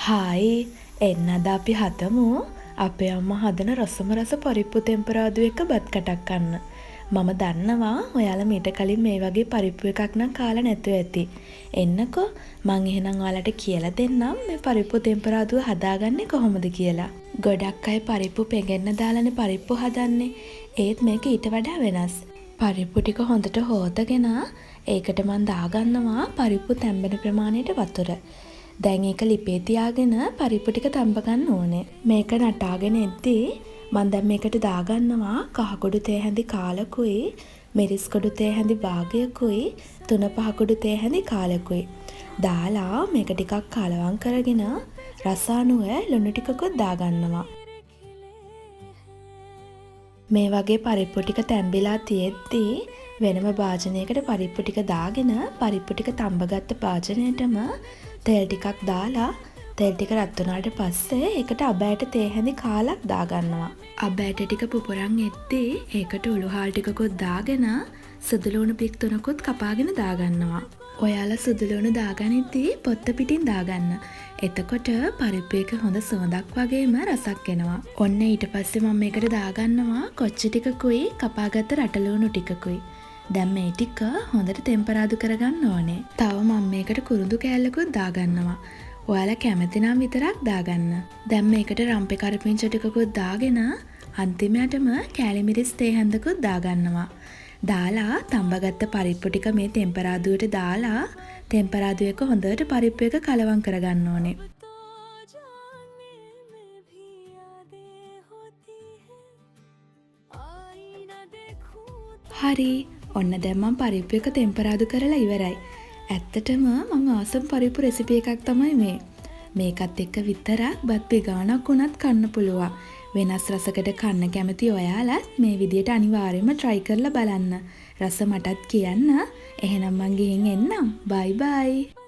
Hi එන්න අද අපි හදමු අපේ අම්මා හදන රසම රස පරිප්පු තෙම්පරාදු එක බත් කටක් කන්න. මම දන්නවා ඔයාලා මීට කලින් මේ වගේ පරිප්පු එකක් නම් කාලා නැතුව ඇති. එන්නකෝ මං එහෙනම් ඔයාලට කියලා දෙන්නම් මේ පරිප්පු තෙම්පරාදුව හදාගන්නේ කොහොමද කියලා. ගොඩක් අය පරිප්පු පෙඟෙන්න දාලානේ පරිප්පු හදන්නේ. ඒත් මේක ඊට වඩා වෙනස්. පරිප්පු ටික හොඳට හොදගෙන ඒකට මං දාගන්නවා පරිප්පු තැම්බෙන ප්‍රමාණයට වතුර. දැන් ඒක ලිපේ තියාගෙන පරිප්පු ටික තඹ ගන්න ඕනේ. මේක නටාගෙන එද්දී මම දැන් මේකට දාගන්නවා කහකුඩු තේ හැඳි කාලකුයි, මිරිස් කුඩු තේ හැඳි භාගයකුයි, 3-5 කුඩු තේ හැඳි කාලකුයි. දාලා මේක ටිකක් කලවම් කරගෙන රස අනුව ලුණු ටිකකුත් දාගන්නවා. මේ වගේ පරිප්පු ටික තැම්බිලා තියෙද්දී වෙනම භාජනයකට පරිප්පු ටික දාගෙන පරිප්පු ටික තඹගත්ත භාජනයටම තෙල් ටිකක් දාලා තෙල් ටික රත් වුණාට පස්සේ ඒකට අබෑට තේ හැඳි කාලක් දාගන්නවා. අබෑට ටික පුපුරන් එද්දී ඒකට උළුහාල් ටිකකුත් දාගෙන සුදු ලුණු පික් 3කුත් කපාගෙන දාගන්නවා. ඔයාලා සුදු ලුණු දාගනිද්දී පොත්ත පිටින් දාගන්න. එතකොට පරිප්පු එක හොඳ සුවඳක් වගේම රසක් එනවා. ඔන්න ඊට පස්සේ මම මේකට දාගන්නවා කොච්චි ටිකකුයි කපාගත්ත රටලුණු ටිකකුයි. දැන් මේ ටික හොඳට තෙම්පරාදු කරගන්න ඕනේ. තව මම මේකට කුරුඳු කෑල්ලකුත් දාගන්නවා. ඔයාලා කැමති නම් විතරක් දාගන්න. දැන් මේකට රම්පේ කරපිංචා ටිකකුත් දාගෙන අන්තිමයටම කෑලි මිරිස් තේ හැඳකුත් දාගන්නවා. දාලා තඹගත්ත පරිප්පු ටික මේ තෙම්පරාදුවට දාලා තෙම්පරාදු එක හොඳට පරිප්පු එක කලවම් කරගන්න ඕනේ. හරි ඔන්න දැන් මම පරිප්පු එක තෙම්පරාදු කරලා ඉවරයි. ඇත්තටම මම ආසම් පරිප්පු රෙසිපි එකක් තමයි මේ. මේකත් එක්ක විතරක් බත් පිගානක් උනත් කන්න පුළුවන්. වෙනස් රසකට කන්න කැමති ඔයාලත් මේ විදියට අනිවාර්යයෙන්ම try කරලා බලන්න. රස මටත් කියන්න. එහෙනම් මං ගිහින් එන්නම්. bye bye.